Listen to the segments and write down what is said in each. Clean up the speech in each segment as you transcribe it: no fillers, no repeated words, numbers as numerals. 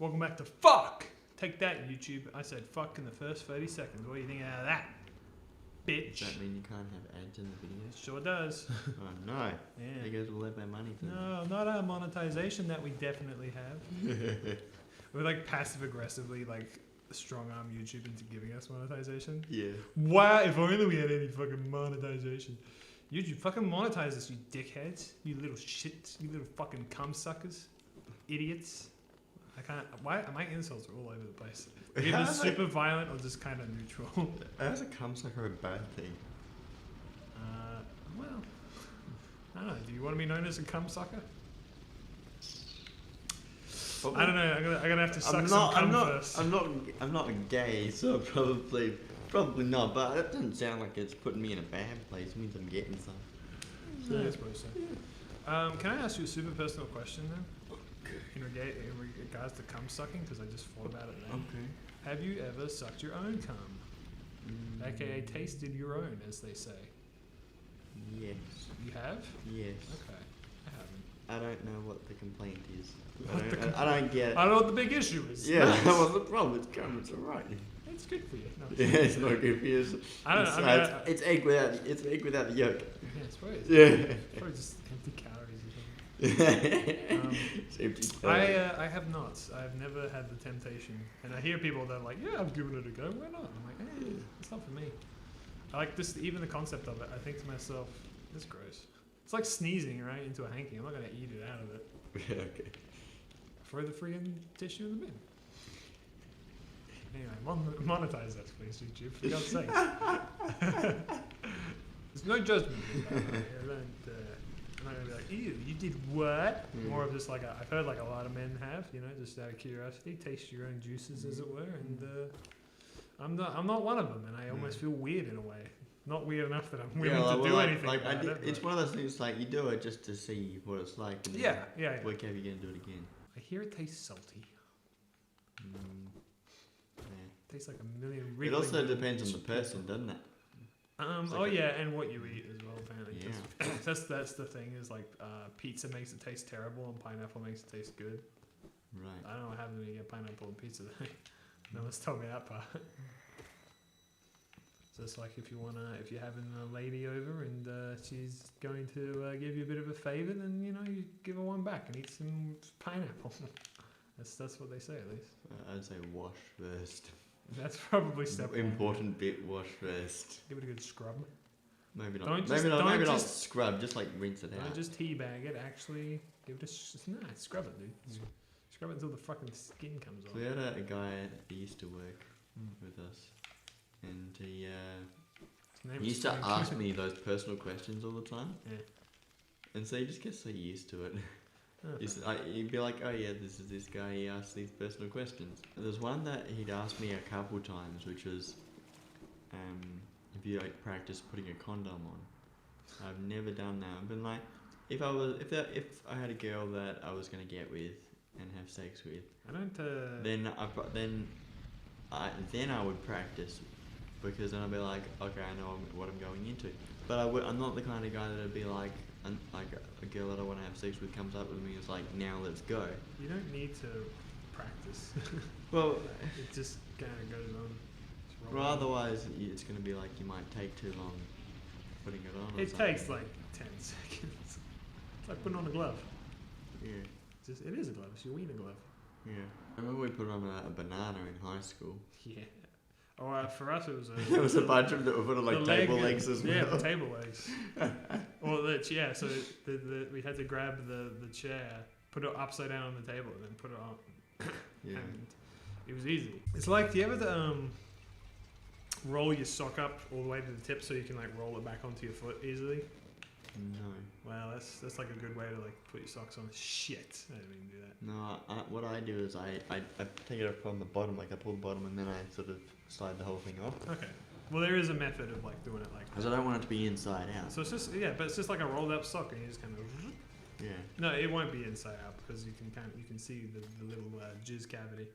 Welcome back to Fuck! Take that, YouTube. I said fuck in the first 30 seconds. What do you think out of that? Bitch. Does that mean you can't have ads in the videos? Sure does. Oh no. Yeah. They go to let their money to No, not our monetization that we definitely have. We're like passive aggressively like strong arm YouTube into giving us monetization. Yeah. Wow, if only we had any fucking monetization. YouTube, fucking monetize us, you dickheads. You little shits. You little fucking cum suckers. Idiots. I can't. Why? My insults are all over the place. Either super violent or just kind of neutral. How's a cum sucker a bad thing? Well, I don't know. Do you want to be known as a cum sucker? Probably. I don't know. I'm gonna have to suck some cum first. I'm not gay, so probably not. But it doesn't sound like it's putting me in a bad place. It means I'm getting some. Yeah, I suppose so. Can I ask you a super personal question then? In regards to cum sucking, because I just thought about it now. Okay. Have you ever sucked your own cum? AKA tasted your own, as they say. Yes. You have? Yes. Okay. I haven't. I don't know what the complaint is. I don't get it. I don't know what the big issue is. Yeah, what's the problem? It's cum. It's alright. It's good for you. No, Yeah, it's not good for you. I don't know. It's egg without the yolk. Yeah, it's probably, Yeah. it's probably just empty calories or something. It's empty calories. I have not. I've never had the temptation. And I hear people that are like, yeah, I've given it a go. Why not? I'm like, hey, it's not for me. I like this, even the concept of it. I think to myself, this is gross. It's like sneezing, right, into a hanky. I'm not going to eat it out of it. Yeah, okay. Throw the friggin' tissue in the bin. Anyway, monetize us, please, YouTube, for God's sake. There's no judgment here. I'm not going to be like, ew, you did what? More of just like, I've heard like a lot of men have, you know, just out of curiosity, taste your own juices, as it were, and I'm not one of them, and I almost feel weird in a way. Not weird enough that I'm willing to do anything about it. It's one of those things like you do it just to see what it's like. And Yeah. Work out you're going to do it again. I hear it tastes salty. Yeah. Tastes like a million. It also depends on the person, doesn't it? And what you eat as well, apparently. Yeah. That's the thing is like pizza makes it taste terrible and pineapple makes it taste good. Right. I don't know what happens when you get pineapple on pizza. No one's told me that part. So it's like if you're having a lady over and she's going to give you a bit of a favour, then you know you give her one back and eat some pineapple. That's what they say at least. I'd say wash first. That's probably step one. Important bit, wash first. Give it a good scrub. Maybe not. Don't Maybe not just scrub. Just like rinse it out. Don't just teabag it. Actually, give it a scrub it, dude. Scrub it until the fucking skin comes off. So we had a guy that used to work with us, and he used to ask me those personal questions all the time. Yeah. And so you just get so used to it. Oh, He'd be like, oh yeah, this is this guy, he asks these personal questions. There's one that he'd asked me a couple times, which was, if you like practice putting a condom on. I've never done that. I've been like, if I had a girl that I was gonna get with and have sex with, I don't. Then I would practice, because then I'd be like, okay, I know what I'm going into. But I'm not the kind of guy that'd be like a girl that I want to have sex with comes up with me and is like, now let's go. You don't need to practice. Well, it just kind of goes on. Well, otherwise it's going to be like you might take too long putting it on. It takes like 10 seconds. It's like putting on a glove. Yeah. It is a glove. It's your wiener glove. Yeah. I remember we put on a banana in high school. Yeah. Oh, for us it was there was a bunch of that were put on like table legs as well. Yeah, the table legs. So we had to grab the chair, put it upside down on the table, and then put it on. Yeah. And it was easy. It's like, do you ever roll your sock up all the way to the tip so you can like roll it back onto your foot easily? No. Well, that's like a good way to like put your socks on. Shit, I didn't mean to do that. No, what I do is I take it up from the bottom, like I pull the bottom and then I sort of slide the whole thing off. Okay. Well, there is a method of like doing it like that. Because I don't want it to be inside out. So it's just, but it's just like a rolled up sock and you just kind of... Yeah. No, it won't be inside out because you can see the little jizz cavity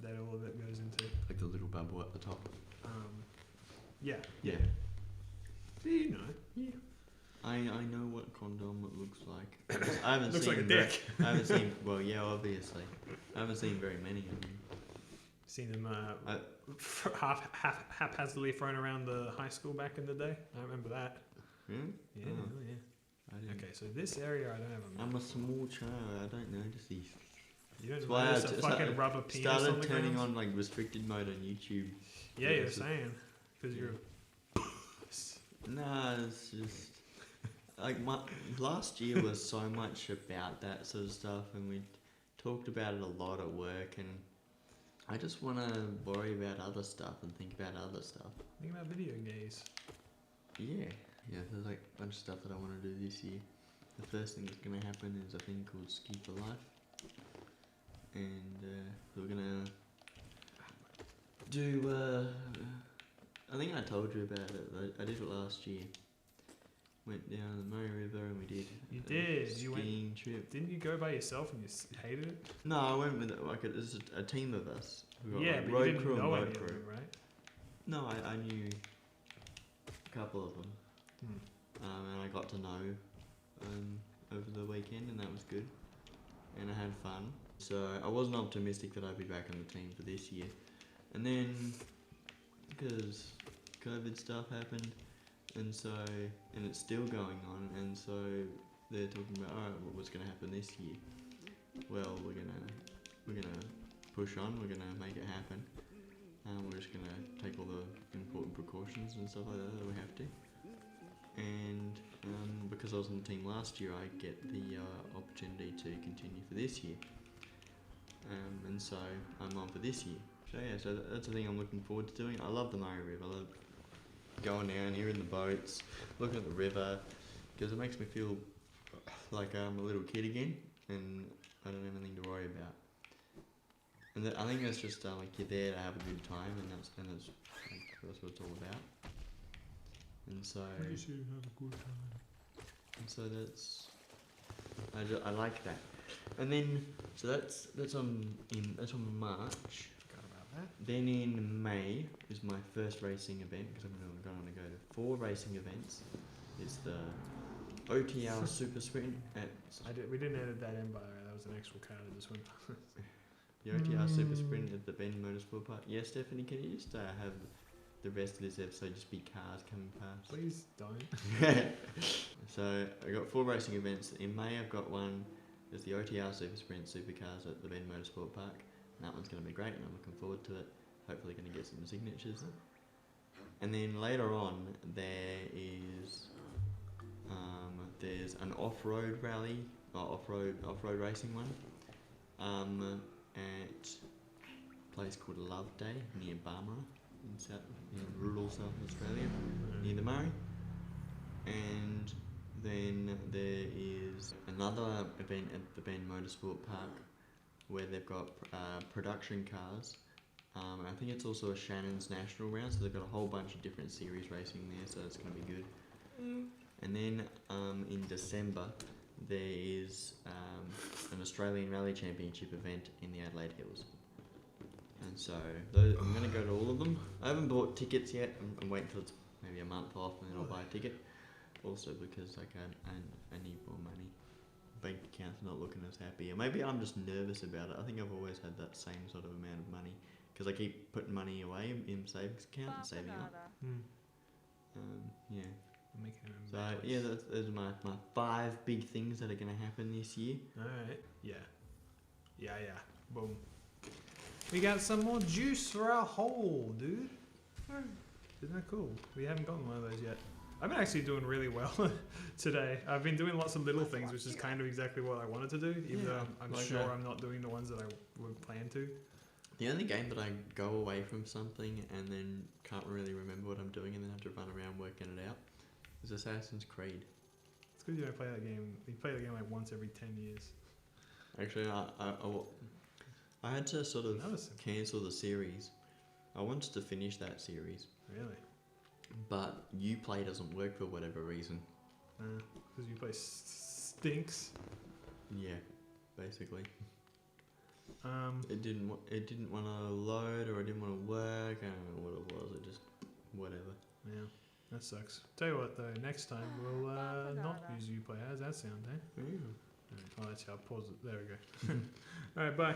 that all of it goes into. Like the little bubble at the top. Yeah. Yeah. See, you know. Yeah. I know what condom looks like. I haven't Looks seen like a dick. I haven't seen. Well, yeah, obviously. I haven't seen very many of them. Seen them haphazardly thrown around the high school back in the day. I remember that. Really? Yeah, Oh, yeah. I didn't. Okay, so this area I don't have a. I'm a small child. I don't notice these. You don't That's why notice I a just fucking rubber penis on started the turning ground? on like restricted mode on YouTube. Yeah, Yeah, you're so- saying because you're. Nah, it's just like my last year was so much about that sort of stuff, and we talked about it a lot at work, and I just want to worry about other stuff and think about other stuff. Think about video games. Yeah, there's like a bunch of stuff that I want to do this year. The first thing that's going to happen is a thing called Ski for Life, and we're going to do, I think I told you about it, I did it last year. Went down the Murray River and we did You a did. You went. skiing trip. Didn't you go by yourself and you hated it? No, I went with like there's a team of us. We got, Yeah, like, but road you didn't crew and know boat any crew. of them, right? No, I knew a couple of them, and I got to know over the weekend, and that was good, and I had fun. So I wasn't optimistic that I'd be back on the team for this year, and then because COVID stuff happened, and it's still going on, and so they're talking about what's going to happen this year. Well, we're gonna push on. We're gonna make it happen. We're just gonna take all the important precautions and stuff like that we have to. And because I was on the team last year, I get the opportunity to continue for this year. And so I'm on for this year. So yeah, that's the thing I'm looking forward to doing. I love the Murray River. I love going down here in the boats, looking at the river, because it makes me feel like I'm a little kid again, and I don't have anything to worry about. And I think it's just like you're there to have a good time, and that's what it's all about. And so. You should have a good time. And so I like that. And then so that's on March. Forgot about that. Then in May is my first racing event, because I'm going to go to 4 racing events. It's the OTR Super Sprint at We didn't edit that in, by the way. That was an actual car that just went past. the OTR Super Sprint at the Bend Motorsport Park. Yeah, Stephanie, can you just have the rest of this episode just be cars coming past? Please don't. So I got 4 racing events. In May I've got one. There's the OTR Super Sprint Supercars at the Bend Motorsport Park. And that one's going to be great, and I'm looking forward to it. Hopefully going to get some signatures. And then later on there's an off-road rally, or off-road racing one, at a place called Loveday near Barmera in rural South Australia, near the Murray. And then there is another event at the Bend Motorsport Park where they've got production cars. I think it's also a Shannon's National Round, so they've got a whole bunch of different series racing there, so it's going to be good. And then in December there is an Australian Rally Championship event in the Adelaide Hills. And so I'm going to go to all of them. I haven't bought tickets yet. I'm waiting till it's maybe a month off, and then I'll buy a ticket. Also because I need more money. Bank account's not looking as happy. Or maybe I'm just nervous about it. I think I've always had that same sort of amount of money, because I keep putting money away in savings account and saving up. Yeah. So yeah, those are my 5 big things that are going to happen this year. Alright. Yeah. Boom. We got some more juice for our hole, dude. Isn't that cool? We haven't gotten one of those yet. I've been actually doing really well today. I've been doing lots of little things, which is kind of exactly what I wanted to do, even though I'm like sure that. I'm not doing the ones that I would plan to. The only game that I go away from something and then can't really remember what I'm doing and then have to run around working it out is Assassin's Creed. It's good you don't play that game. You play the game like once every 10 years. Actually, I had to sort of cancel the series. I wanted to finish that series. Really? But Uplay doesn't work for whatever reason. Because Uplay stinks. Yeah, basically. It didn't want to load, or it didn't want to work. I don't know what it was. It just whatever. Yeah. That sucks. Tell you what though, next time we'll not use Uplay. How's that sound, eh? Yeah. Oh, that's how I pause it. There we go. Alright, bye.